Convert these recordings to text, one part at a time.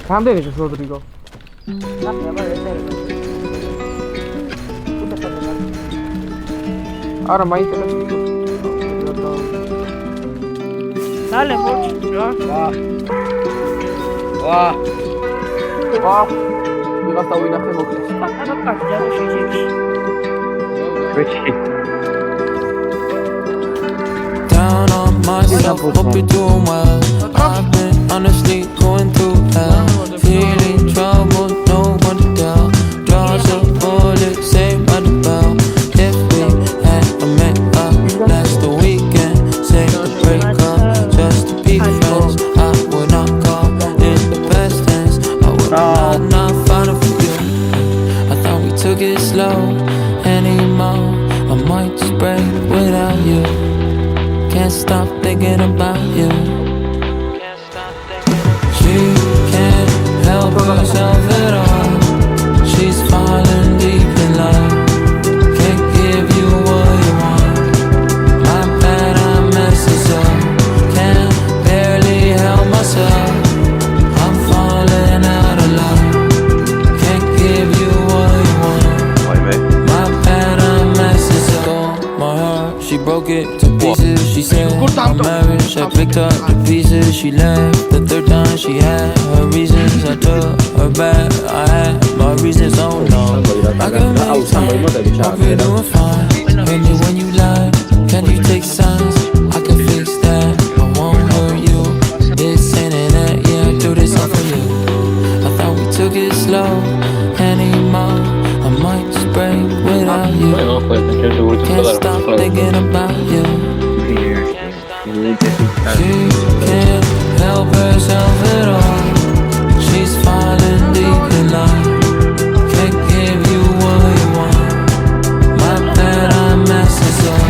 რამდენი ის როდრიგო? არა, მაინტერესებს. დალე მოჭი რა. ვა. ვიღაც დავინახე მოკლეს. აბა კაცი და შეჭი. Down on myself, hope you're doing well. I've been honestly going through hell. Feeling trouble, no one to tell. Draws a bullet, saved by the bell. If we had a make up last the weekend, say the break up just to be friends. I would not call in the best tense. I would not fight for you. I thought we took it slow anymore. I might just break without you. Can't stop thinking about you. She can't help herself at all. She's falling deep in love. Can't give you what you want. My bad, I messes up. Can't barely help myself. I'm falling out of love. Can't give you what you want. My bad, I messes up. My heart, she broke it to pieces. She said I'm married, I picked up the pieces. She left the third time, she had her reasons. I took her back, I had my reasons. Oh no, I can make time, hope you're doing fine. Hurt me when you lie, can you take signs? I can fix that, I won't hurt you. This ain't that, yeah, I do this all for you. I thought we took it slow anymore. I might just break without you. Can't stop thinking about you. She can't help herself at all. She's falling deep in love. Can't give you what you want. My bad, I messes up.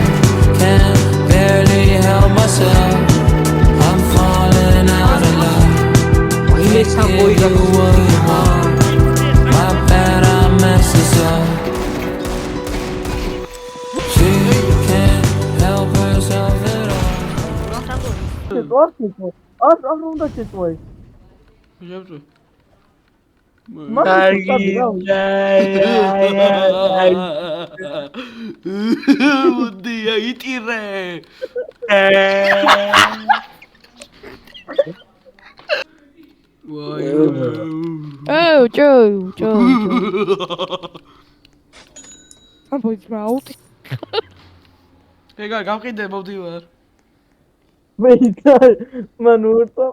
Can't barely help myself. I'm falling out of love. Can't give you what you want. My bad, I messes up. She can't help herself at all. არ უნდა შეწვე. შეწვე. მოდი აიტირე. ვაი. ჯო. აბოიც რაუტ. ეგა გავყიდე მოვდივარ. მეიტა მანურტო.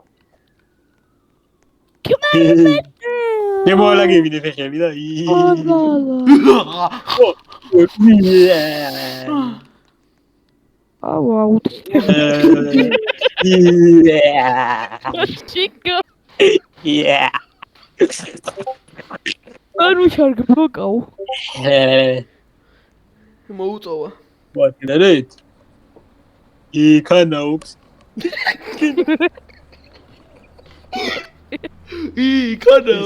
Che mola che vedi fece vita. აუთ. ჩიკო. Yeah. ანუ შარგბოკაო. მოუწოვა. What did it? He kind of იქადა.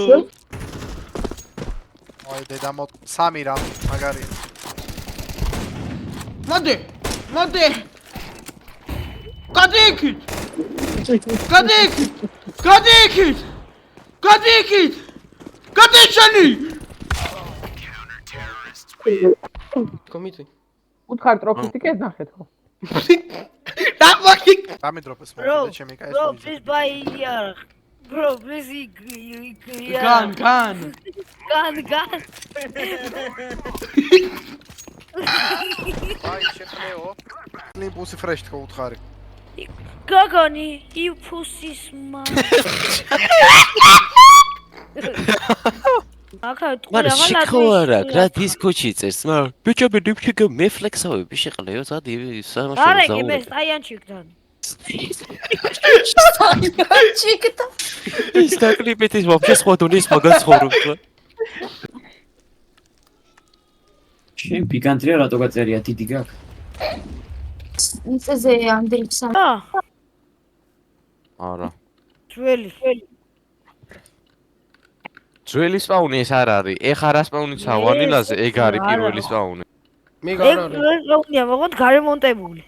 აი დედამო სამი რამ მაგარია. მოდი. გადიქით. გადიშენი. კომიტი. უთხარ ტროფის იქ ნახეთ ხო? დამოგი. დამიდროპეს მოვიდა ჩემი კაი. Bro, please buy here. Bro, please here. გან. Gun. აი შეფლეო. ლიმპუსი ფრეშ თქო უთხარი. Gagani, you pussy smart. მარა შიქოარა გრადის კოჩი წერს მაგრამ ბიჭები დიფშიკა მეფლექსავები შეყლეო სადი სამაშო არა კი მე სტაიანჩიკთან ის დაკლიპეთ ის ვაფშე სხვა დონის მაგას ხორობს შენ პიკანტრია რატო გაწერია დიდი გაკ მიწაზე ანდრიქსა არა ძველი ძველი სპაუნი ეს არ არის ეხა რა სპაუნიცა ვანილაზე ეგ არის პირველი სპაუნი მე გარ არის ეგ სპაუნია მაგრამ გარემონტებული